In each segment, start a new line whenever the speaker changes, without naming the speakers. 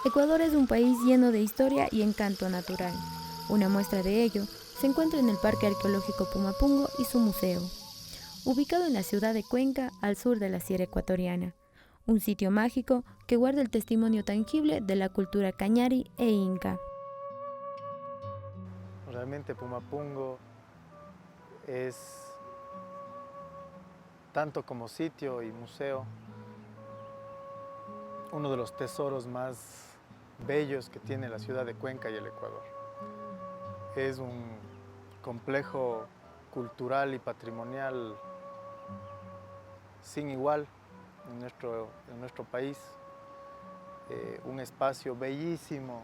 Ecuador es un país lleno de historia y encanto natural. Una muestra de ello se encuentra en el Parque Arqueológico Pumapungo y su museo, ubicado en la ciudad de Cuenca, al sur de la Sierra Ecuatoriana. Un sitio mágico que guarda el testimonio tangible de la cultura cañari e inca.
Realmente Pumapungo es, tanto como sitio y museo, uno de los tesoros más bellos que tiene la ciudad de Cuenca y el Ecuador. Es un complejo cultural y patrimonial sin igual en nuestro país, un espacio bellísimo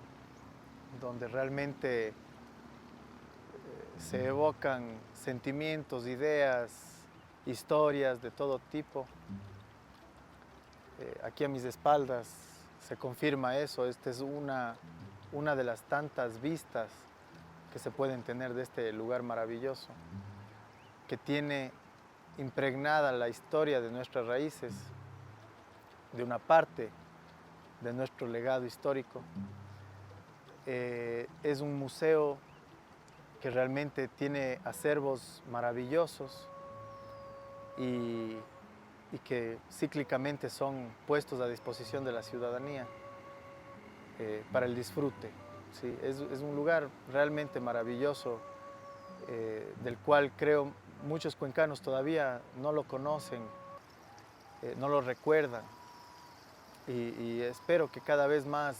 donde realmente se evocan sentimientos, ideas, historias de todo tipo. Aquí a mis espaldas se confirma eso. Esta es una de las tantas vistas que se pueden tener de este lugar maravilloso, que tiene impregnada la historia de nuestras raíces, de una parte de nuestro legado histórico. Es un museo que realmente tiene acervos maravillosos y que cíclicamente son puestos a disposición de la ciudadanía para el disfrute. ¿Sí? Es un lugar realmente maravilloso, del cual creo muchos cuencanos todavía no lo conocen, no lo recuerdan, y espero que cada vez más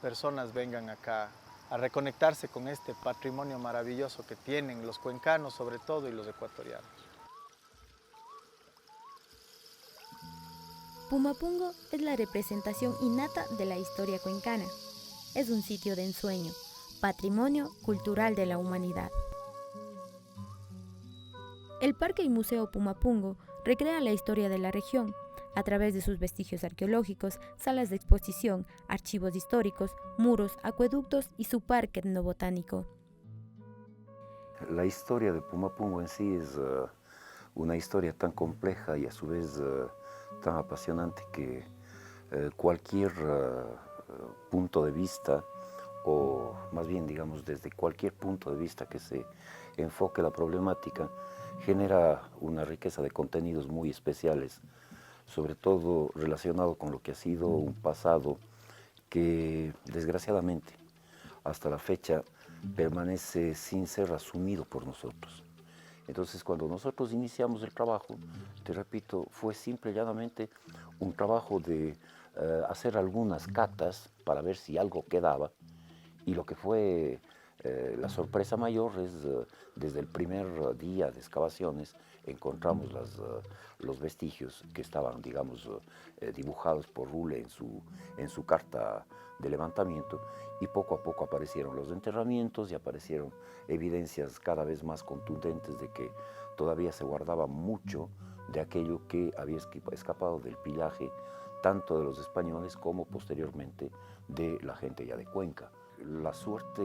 personas vengan acá a reconectarse con este patrimonio maravilloso que tienen los cuencanos sobre todo y los ecuatorianos.
Pumapungo es la representación innata de la historia cuencana. Es un sitio de ensueño, patrimonio cultural de la humanidad. El Parque y Museo Pumapungo recrea la historia de la región a través de sus vestigios arqueológicos, salas de exposición, archivos históricos, muros, acueductos y su parque etnobotánico.
La historia de Pumapungo en sí es una historia tan compleja y a su vez tan apasionante que cualquier punto de vista, o más bien digamos desde cualquier punto de vista que se enfoque la problemática, genera una riqueza de contenidos muy especiales, sobre todo relacionado con lo que ha sido un pasado que desgraciadamente hasta la fecha permanece sin ser asumido por nosotros. Entonces, cuando nosotros iniciamos el trabajo, te repito, fue simple y llanamente un trabajo de hacer algunas catas para ver si algo quedaba, y lo que fue la sorpresa mayor es desde el primer día de excavaciones encontramos los vestigios que estaban, digamos, dibujados por Rule en su carta de levantamiento, y poco a poco aparecieron los enterramientos y aparecieron evidencias cada vez más contundentes de que todavía se guardaba mucho de aquello que había escapado del pillaje tanto de los españoles como posteriormente de la gente ya de Cuenca. La suerte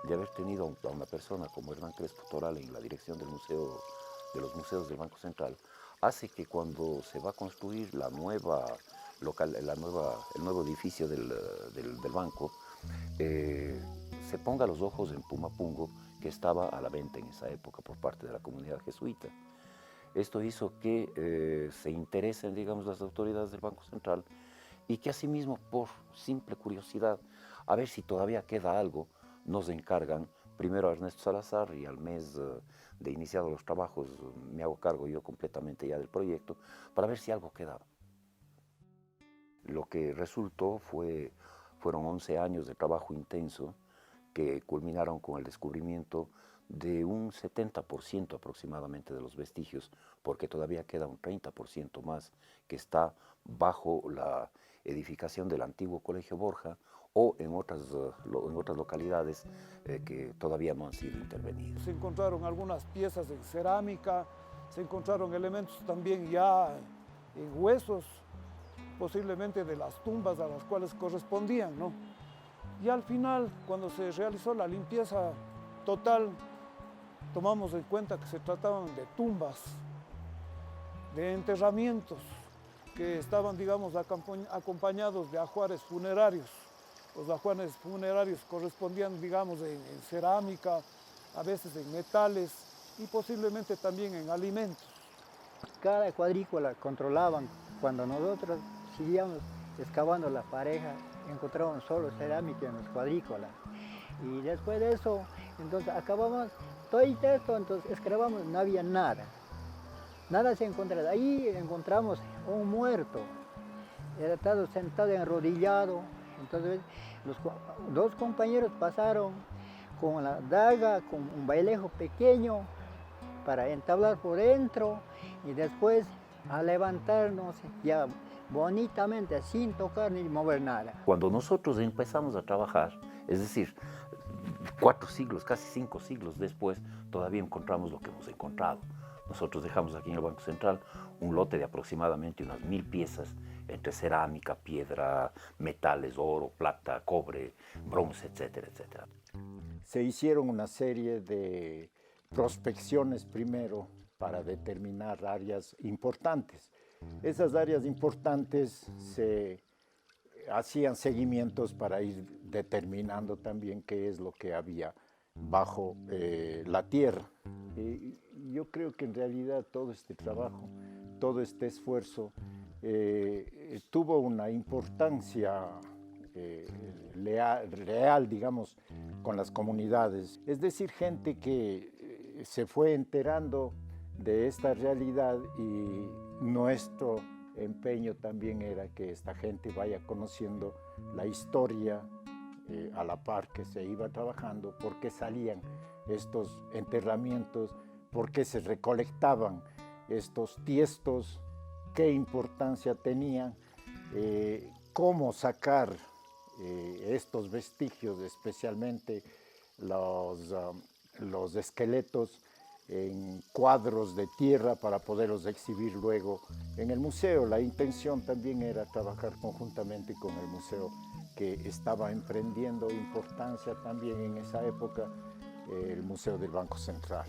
de haber tenido a una persona como Hernán Crespo Toral en la dirección del museo, de los museos del Banco Central, hace que cuando se va a construir el nuevo edificio del banco, se ponga los ojos en Pumapungo, que estaba a la venta en esa época por parte de la comunidad jesuita. Esto hizo que se interesen, digamos, las autoridades del Banco Central, y que asimismo, por simple curiosidad, a ver si todavía queda algo, nos encargan primero a Ernesto Salazar, y al mes de iniciados los trabajos me hago cargo yo completamente ya del proyecto, para ver si algo quedaba. Lo que resultó fueron 11 años de trabajo intenso que culminaron con el descubrimiento de un 70% aproximadamente de los vestigios, porque todavía queda un 30% más que está bajo la edificación del antiguo Colegio Borja o en otras localidades que todavía no han sido intervenidas.
Se encontraron algunas piezas de cerámica, se encontraron elementos también ya en huesos, posiblemente de las tumbas a las cuales correspondían, ¿no? Y al final, cuando se realizó la limpieza total, tomamos en cuenta que se trataban de tumbas, de enterramientos que estaban, digamos, acompañados de ajuares funerarios. Los ajuanes funerarios correspondían, digamos, en cerámica, a veces en metales y posiblemente también en alimentos.
Cada cuadrícula controlaban. Cuando nosotros seguíamos excavando la pareja, encontrábamos solo cerámica en las cuadrículas. Y después de eso, entonces acabamos todo esto, entonces excavamos, no había nada. Nada se encontraba. Ahí encontramos un muerto. Era todo sentado enrodillado. Entonces los dos compañeros pasaron con la daga, con un bailejo pequeño para entablar por dentro y después a levantarnos ya bonitamente sin tocar ni mover nada.
Cuando nosotros empezamos a trabajar, es decir, 4 siglos, casi 5 siglos después, todavía encontramos lo que hemos encontrado. Nosotros dejamos aquí en el Banco Central un lote de aproximadamente unas 1000 piezas entre cerámica, piedra, metales, oro, plata, cobre, bronce, etcétera, etcétera.
Se hicieron una serie de prospecciones primero para determinar áreas importantes. Esas áreas importantes se hacían seguimientos para ir determinando también qué es lo que había bajo la tierra. Yo creo que en realidad todo este trabajo, todo este esfuerzo tuvo una importancia real, digamos, con las comunidades. Es decir, gente que se fue enterando de esta realidad y nuestro empeño también era que esta gente vaya conociendo la historia a la par que se iba trabajando, por qué salían estos enterramientos, por qué se recolectaban estos tiestos, qué importancia tenían, cómo sacar estos vestigios, especialmente los esqueletos en cuadros de tierra para poderlos exhibir luego en el museo. La intención también era trabajar conjuntamente con el museo, que estaba emprendiendo importancia también en esa época, el Museo del Banco Central.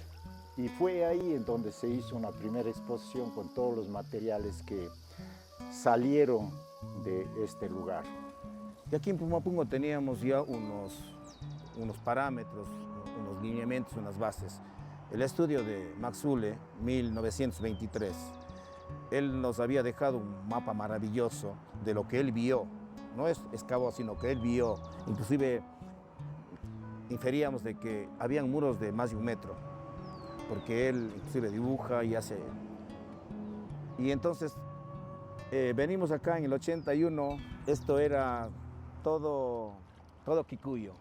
Y fue ahí en donde se hizo una primera exposición con todos los materiales que salieron de este lugar.
Y aquí en Pumapungo teníamos ya unos parámetros, unos lineamientos, unas bases. El estudio de Max Uhle, 1923, él nos había dejado un mapa maravilloso de lo que él vio. No es excavó, sino que él vio. Inclusive inferíamos de que habían muros de más de 1 metro, porque él inclusive dibuja y hace. Y entonces venimos acá en el 81, esto era todo Kikuyo.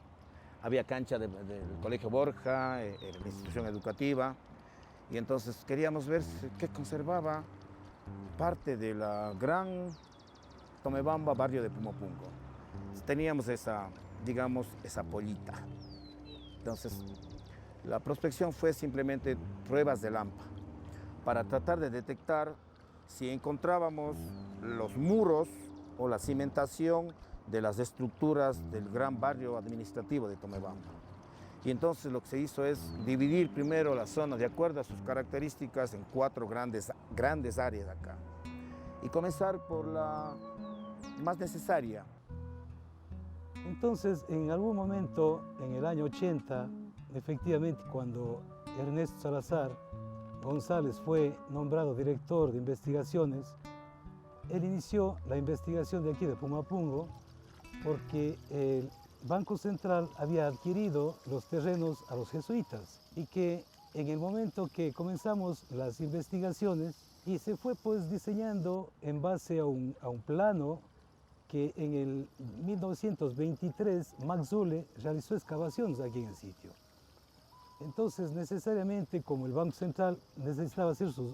Había cancha del Colegio Borja, la institución educativa, y entonces queríamos ver qué conservaba parte de la gran Tomebamba, barrio de Pumapungo. Teníamos esa pollita. Entonces, la prospección fue simplemente pruebas de Lampa para tratar de detectar si encontrábamos los muros o la cimentación de las estructuras del gran barrio administrativo de Tomebamba. Y entonces lo que se hizo es dividir primero la zona de acuerdo a sus características en 4 grandes áreas acá. Y comenzar por la más necesaria.
Entonces, en algún momento, en el año 80, efectivamente, cuando Ernesto Salazar González fue nombrado director de investigaciones, él inició la investigación de aquí de Pumapungo porque el Banco Central había adquirido los terrenos a los jesuitas y que en el momento que comenzamos las investigaciones y se fue pues diseñando en base a un plano que en el 1923 Max Uhle realizó excavaciones aquí en el sitio. Entonces necesariamente como el Banco Central necesitaba hacer sus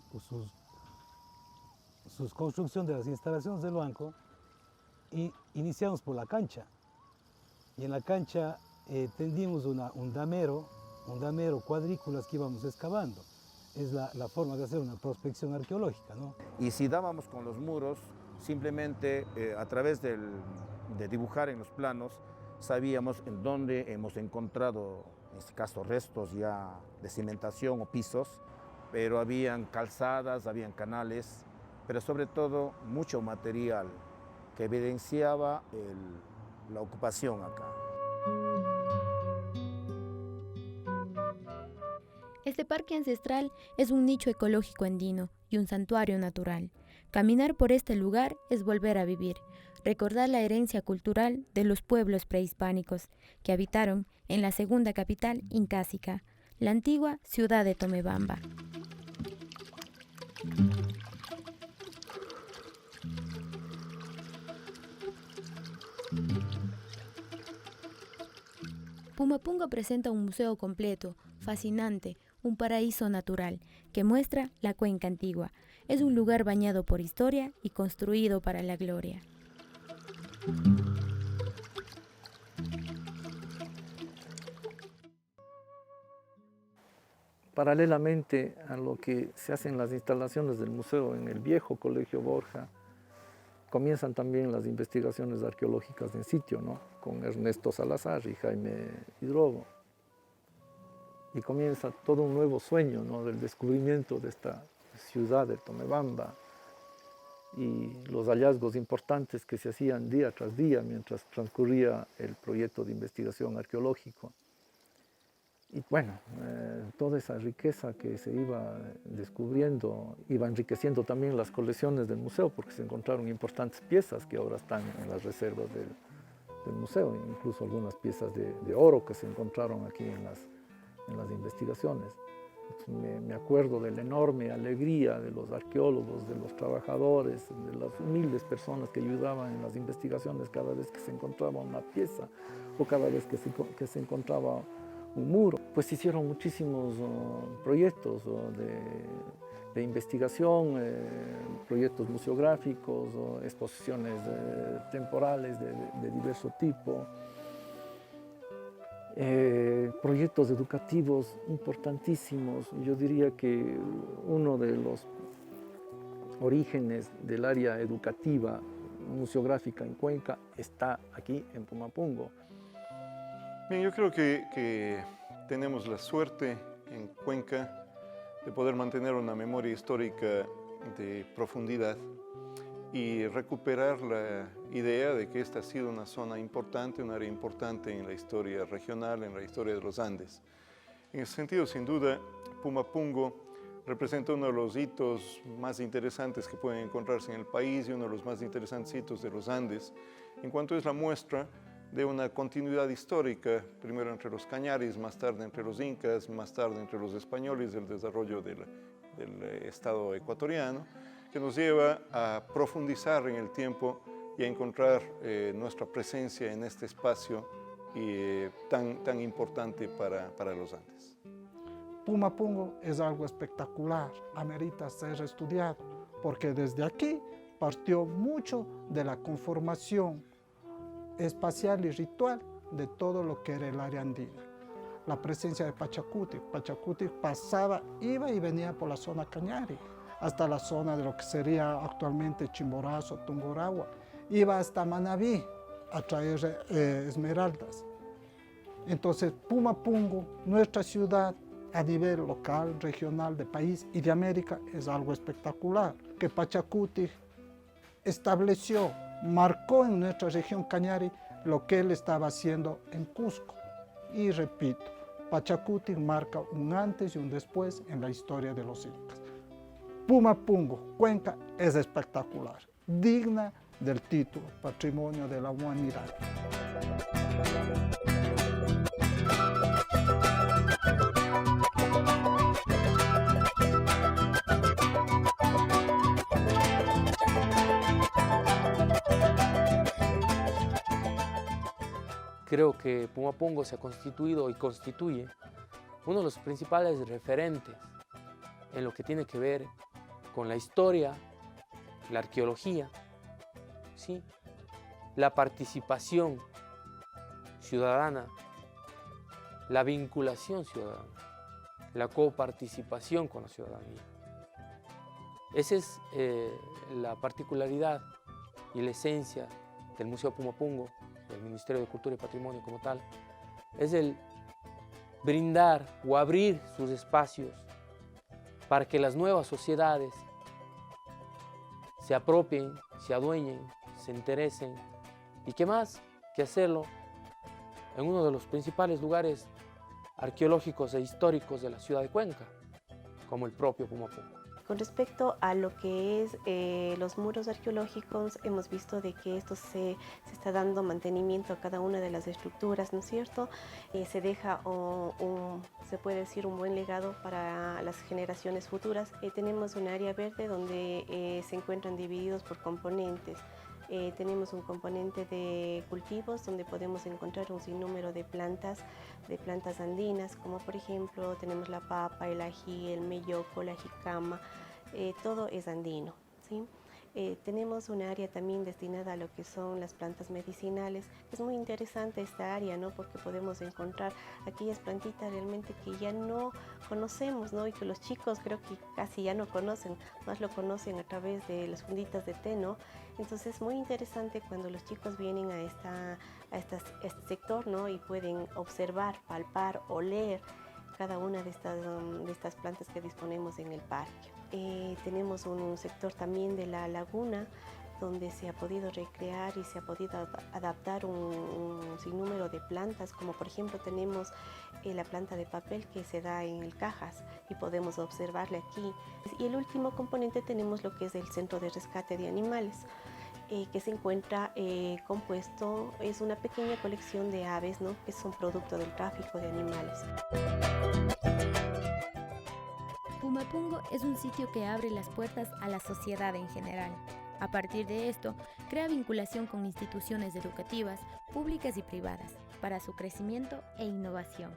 construcción de las instalaciones del banco, y iniciamos por la cancha. Y en la cancha tendimos un damero, cuadrículas que íbamos excavando. Es la forma de hacer una prospección arqueológica, ¿no?
Y si dábamos con los muros, simplemente a través de dibujar en los planos, sabíamos en dónde hemos encontrado, en este caso, restos ya de cimentación o pisos, pero habían calzadas, habían canales, pero sobre todo mucho material que evidenciaba la ocupación acá.
Este parque ancestral es un nicho ecológico andino y un santuario natural. Caminar por este lugar es volver a vivir, recordar la herencia cultural de los pueblos prehispánicos que habitaron en la segunda capital incásica, la antigua ciudad de Tomebamba. Pumapungo presenta un museo completo, fascinante, un paraíso natural, que muestra la cuenca antigua. Es un lugar bañado por historia y construido para la gloria.
Paralelamente a lo que se hace en las instalaciones del museo en el viejo Colegio Borja, comienzan también las investigaciones arqueológicas en sitio, ¿no? Con Ernesto Salazar y Jaime Hidrobo. Y comienza todo un nuevo sueño, ¿no? Del descubrimiento de esta ciudad de Tomebamba y los hallazgos importantes que se hacían día tras día mientras transcurría el proyecto de investigación arqueológico. Y bueno, toda esa riqueza que se iba descubriendo iba enriqueciendo también las colecciones del museo, porque se encontraron importantes piezas que ahora están en las reservas del museo, incluso algunas piezas de oro que se encontraron aquí en las investigaciones. Me acuerdo de la enorme alegría de los arqueólogos, de los trabajadores, de las humildes personas que ayudaban en las investigaciones cada vez que se encontraba una pieza o cada vez que se encontraba un muro. Pues se hicieron muchísimos proyectos de investigación, proyectos museográficos, exposiciones temporales de diverso tipo, proyectos educativos importantísimos. Yo diría que uno de los orígenes del área educativa museográfica en Cuenca está aquí en Pumapungo.
Bien, yo creo que tenemos la suerte en Cuenca de poder mantener una memoria histórica de profundidad y recuperar la idea de que esta ha sido una zona importante, un área importante en la historia regional, en la historia de los Andes. En ese sentido, sin duda, Pumapungo representa uno de los hitos más interesantes que pueden encontrarse en el país y uno de los más interesantes hitos de los Andes, en cuanto es la muestra de una continuidad histórica, primero entre los cañaris, más tarde entre los incas, más tarde entre los españoles, del desarrollo del Estado ecuatoriano, que nos lleva a profundizar en el tiempo y a encontrar nuestra presencia en este espacio tan importante para los Andes.
Pumapungo es algo espectacular, amerita ser estudiado, porque desde aquí partió mucho de la conformación espacial y ritual de todo lo que era el área andina. La presencia de Pachacutic. Pachacutic pasaba, iba y venía por la zona Cañari, hasta la zona de lo que sería actualmente Chimborazo, Tungurahua. Iba hasta Manabí a traer esmeraldas. Entonces, Pumapungo, nuestra ciudad a nivel local, regional, de país y de América, es algo espectacular. Que Pachacutic estableció, marcó en nuestra región Cañari lo que él estaba haciendo en Cusco. Y repito, Pachacutic marca un antes y un después en la historia de los incas. Pumapungo, Cuenca, es espectacular, digna del título Patrimonio de la Humanidad.
Creo que Pumapungo se ha constituido y constituye uno de los principales referentes en lo que tiene que ver con la historia, la arqueología, ¿sí? La participación ciudadana, la vinculación ciudadana, la coparticipación con la ciudadanía. Esa es la particularidad y la esencia del Museo Pumapungo, del Ministerio de Cultura y Patrimonio como tal, es el brindar o abrir sus espacios para que las nuevas sociedades se apropien, se adueñen, se interesen y que más que hacerlo en uno de los principales lugares arqueológicos e históricos de la ciudad de Cuenca, como el propio Pumapungo.
Con respecto a lo que es los muros arqueológicos, hemos visto de que esto se está dando mantenimiento a cada una de las estructuras, ¿no es cierto? Se deja, se puede decir, un buen legado para las generaciones futuras. Tenemos un área verde donde se encuentran divididos por componentes. Tenemos un componente de cultivos donde podemos encontrar un sinnúmero de plantas andinas, como por ejemplo tenemos la papa, el ají, el melloco, la jicama, todo es andino, ¿sí? Tenemos un área también destinada a lo que son las plantas medicinales. Es muy interesante esta área, ¿no? Porque podemos encontrar aquellas plantitas realmente que ya no conocemos, ¿no? Y que los chicos creo que casi ya no conocen, más lo conocen a través de las funditas de té, ¿no? Entonces es muy interesante cuando los chicos vienen a este sector, ¿no? Y pueden observar, palpar, oler cada una de estas plantas que disponemos en el parque. Tenemos un sector también de la laguna donde se ha podido recrear y se ha podido adaptar un sinnúmero de plantas, como por ejemplo tenemos la planta de papel que se da en el Cajas y podemos observarla aquí. Y el último componente tenemos lo que es el Centro de Rescate de Animales, que se encuentra compuesto, es una pequeña colección de aves, ¿no? Que son producto del tráfico de animales.
Pumapungo es un sitio que abre las puertas a la sociedad en general. A partir de esto, crea vinculación con instituciones educativas, públicas y privadas, para su crecimiento e innovación.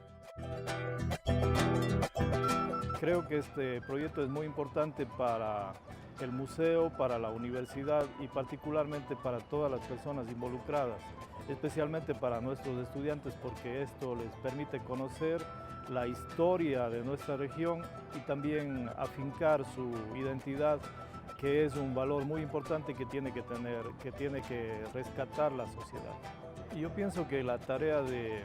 Creo que este proyecto es muy importante para el museo, para la universidad y particularmente para todas las personas involucradas, especialmente para nuestros estudiantes, porque esto les permite conocer la historia de nuestra región y también afincar su identidad, que es un valor muy importante que tiene que tener, que tiene que rescatar la sociedad. Y yo pienso que la tarea de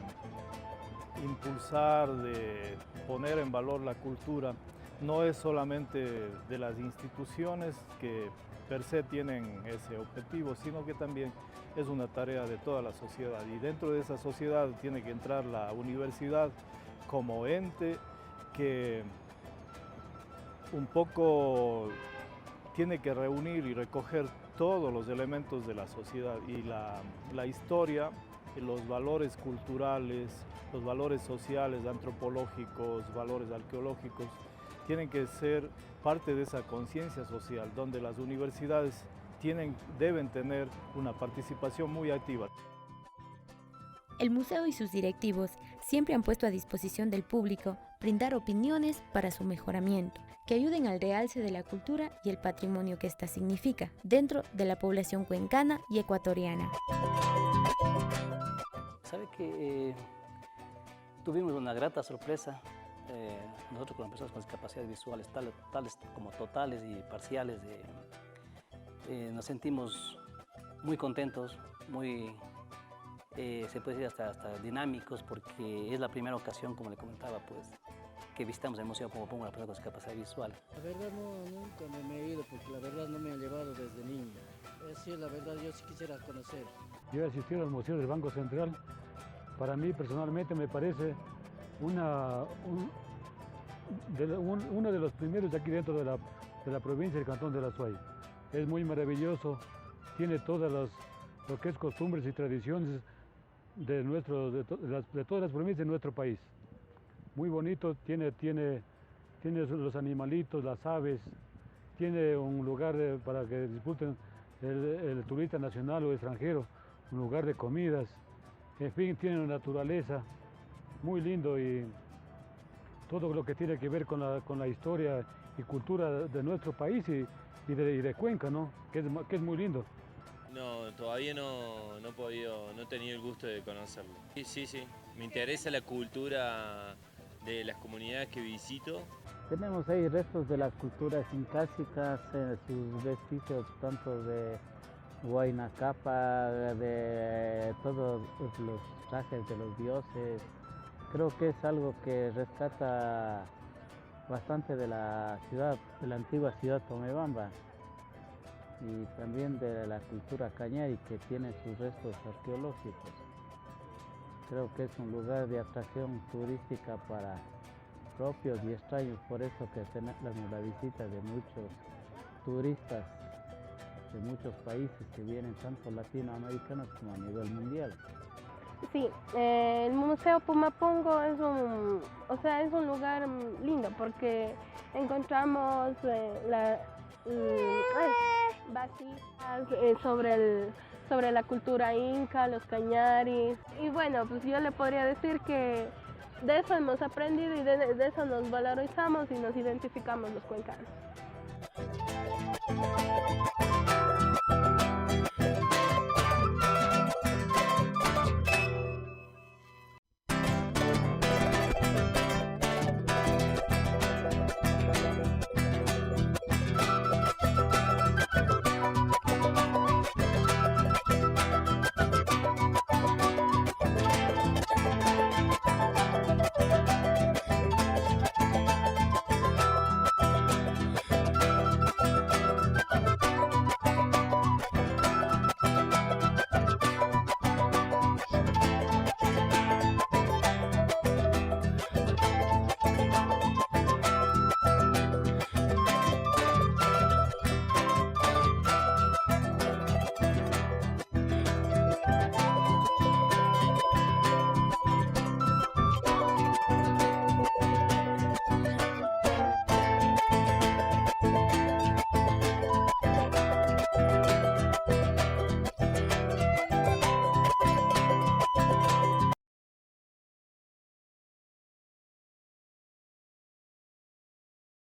impulsar, de poner en valor la cultura, no es solamente de las instituciones que per se tienen ese objetivo, sino que también es una tarea de toda la sociedad. Y dentro de esa sociedad tiene que entrar la universidad como ente que un poco tiene que reunir y recoger todos los elementos de la sociedad y la historia, los valores culturales, los valores sociales, antropológicos, valores arqueológicos, tienen que ser parte de esa conciencia social, donde las universidades deben tener una participación muy activa.
El museo y sus directivos siempre han puesto a disposición del público brindar opiniones para su mejoramiento, que ayuden al realce de la cultura y el patrimonio que ésta significa dentro de la población cuencana y ecuatoriana.
Sabe que tuvimos una grata sorpresa. Nosotros como personas con discapacidades visuales, tales como totales y parciales, nos sentimos muy contentos, muy, se puede decir hasta dinámicos, porque es la primera ocasión, como le comentaba, pues, que visitamos el Museo Pumapungo a la persona con discapacidad visual.
La verdad nunca me he ido, porque la verdad no me han llevado desde niño. Sí, la verdad yo sí quisiera conocer.
Yo he asistido al Museo del Banco Central. Para mí personalmente me parece uno de los primeros de aquí dentro de la provincia del Cantón de Azuay. Es muy maravilloso, tiene todas lo que es costumbres y tradiciones de todas las provincias de nuestro país. Muy bonito, tiene los animalitos, las aves, tiene un lugar para que disfruten el turista nacional o extranjero, un lugar de comidas, en fin, tiene una naturaleza muy lindo y todo lo que tiene que ver con la historia y cultura de nuestro país y de Cuenca, ¿no? Que es muy lindo.
No, todavía no he tenido el gusto de conocerlo. Sí, me interesa la cultura de las comunidades que visito.
Tenemos ahí restos de las culturas incásicas, sus vestigios tanto de huayna capa, de todos los trajes de los dioses. Creo que es algo que rescata bastante de la ciudad, de la antigua ciudad Tomebamba. y también de la cultura cañari, que tiene sus restos arqueológicos. Creo que es un lugar de atracción turística para propios y extraños, por eso que tenemos la visita de muchos turistas de muchos países que vienen tanto latinoamericanos como a nivel mundial.
Sí, el Museo Pumapungo es un lugar lindo porque encontramos vasijas sobre la cultura inca, los cañaris. Y bueno, pues yo le podría decir que de eso hemos aprendido y de eso nos valorizamos y nos identificamos los cuencanos.